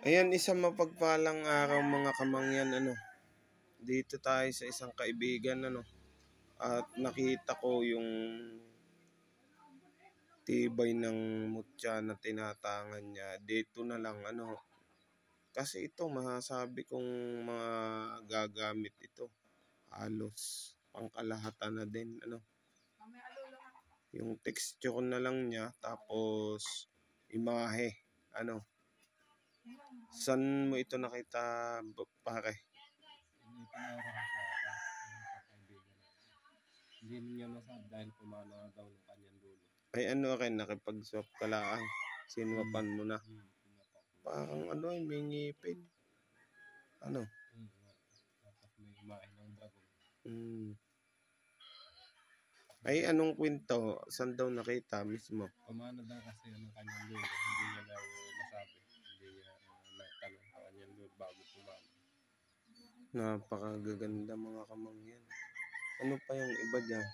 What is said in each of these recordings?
Ayan, isang mapagpalang araw mga kamangyan, dito tayo sa isang kaibigan, at nakita ko yung tibay ng mutya na tinatangan niya. Dito na lang, kasi ito, masasabi kong mga gagamit ito. Halos, pangkalahatan na din, Yung texture na lang niya, tapos, imahe, Saan mo ito nakita, pare? Hindi niya masabi dahil pumana nga daw ng kanyang dulo. Ay rin, nakipag-swap ka lang. Sinwapan mo na. Parang may ngipin. Tapos may imahe ng dragon. Ay anong kwento? Saan daw nakita mismo? Pumana daw kasi ng kanyang dulo. Hindi niya daw masabi. Hindi niya natanong sa kanyang dulo bago pumana. Napakagaganda mga kamangyan. Ano pa yung iba dyan?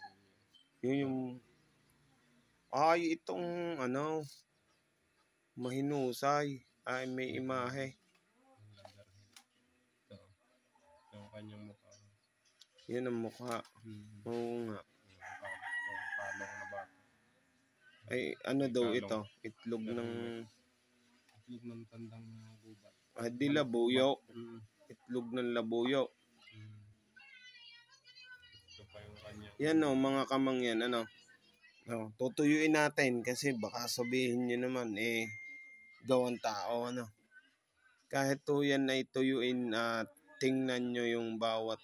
Yung itong mahinusay. Ay may imahe. Ito ang kanyang mukha. Yun ang mukha. Oo nga. Palong na bata. Ay daw ito? Itlog ng tandang gubat. di labuyo. Itlog ng labuyo. Ito pa yung kanya. Yan mga kamangyan, tutuyuin natin kasi baka sabihin nyo naman gawang tao, Kahit to yan ay tuyuin at tingnan nyo yung bawat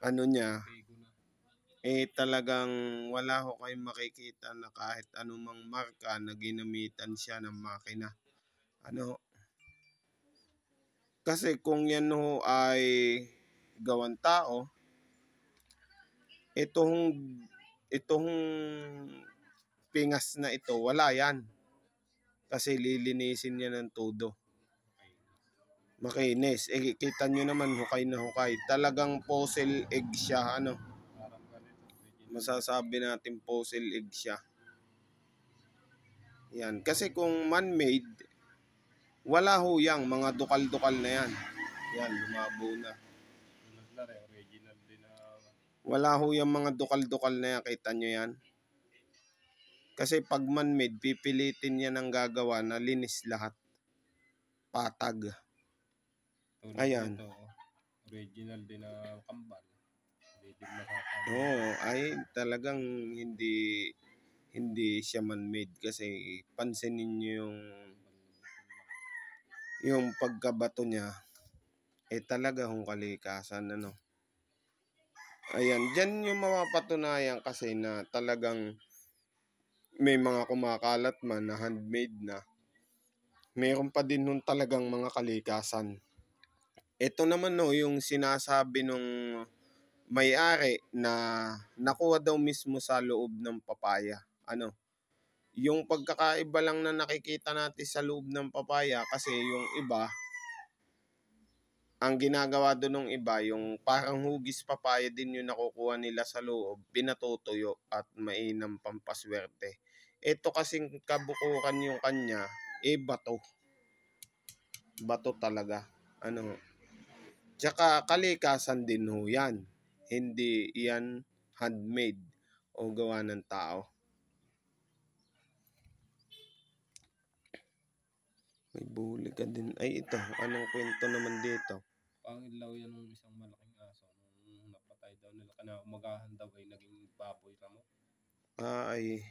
niya, talagang wala ho kayong makikita na kahit anumang marka na ginamitan siya ng makina. Kasi kung yan ho ay gawang tao, itong pingas na ito, wala yan. Kasi lilinisin niya ng todo. Makinis. Kita nyo naman, hukay na hukay. Talagang fossil egg siya, Masasabi natin fossil egg siya. Yan. Kasi kung man-made, wala ho yang mga dukal-dukal na yan. Yan, lumabo na. Wala ho yung mga dukal-dukal na yan. Kita nyo yan? Kasi pag man-made, pipilitin yan ang gagawa na linis lahat. Patag. Ayan. Original din na kambal. Ay talagang hindi siya man-made kasi pansinin niyo yung pagkabato niya talaga hong kalikasan, Ayan, diyan yung mapapatunayan kasi na talagang may mga kumakalat man na handmade na. Meron pa din nun talagang mga kalikasan. Ito naman yung sinasabi nung may-ari na nakuha daw mismo sa loob ng papaya. Yung pagkakaiba lang na nakikita natin sa loob ng papaya kasi yung iba, ang ginagawa doon ng iba, yung parang hugis papaya din yung nakukuha nila sa loob, pinatutuyo at mainam pampaswerte. Ito kasing kabukuran yung kanya, bato. Bato talaga. Tsaka kalikasan din ho yan. Hindi yan handmade o gawa ng tao. May buli ka din. Ay ito, anong kwento naman dito? Pangilaw yan ng isang malaking aso. Nung napatay daw nila. Umagahan daw ay naging baboy kamo. Ay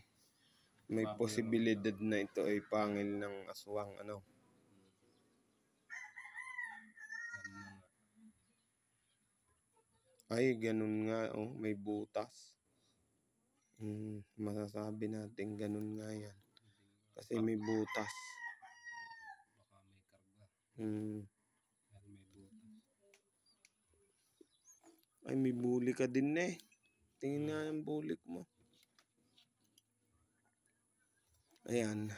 may baboy posibilidad na ito ay pangil ng aswang, Ay, ganun nga, may butas. Masasabi natin ganun nga yan. Kasi may butas. Baka may karga. May butas. Ay, may buli ka din Tingnan nga yung bulik mo. Ayan.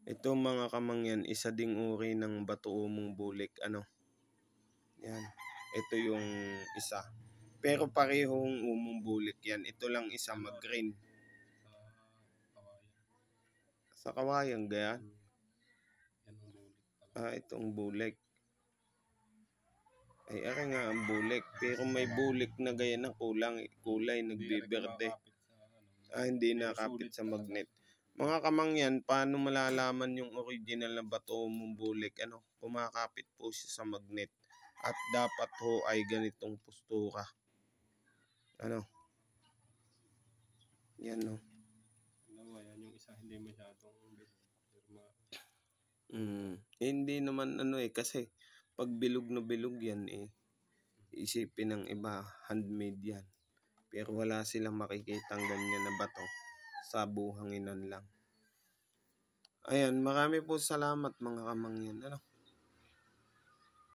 Ito mga kamangyan, isa ding uri ng batuomong bulik, Yan. Ito yung isa. Pero parehong umong bulik yan. Ito lang isa mag-green. Sa kawayan gaya? Yan ang bulik talaga. Itong bulik. Ay, ari nga ang bulik. Pero may bulik na gaya na kulay, nagbiberde. Hindi nakapit sa magnet. Mga kamangyan, paano malalaman yung original na bato mong bulik? Kumakapit po siya sa magnet. At dapat ho ay ganitong postura. Yan no. Yan yung isa hindi masyadong bilog. Hindi naman kasi pag bilog na bilog yan isipin ng iba handmade yan. Pero wala silang makikitang ganyan na bato sa buhanginan lang. Ayan, marami po salamat mga kamangyan.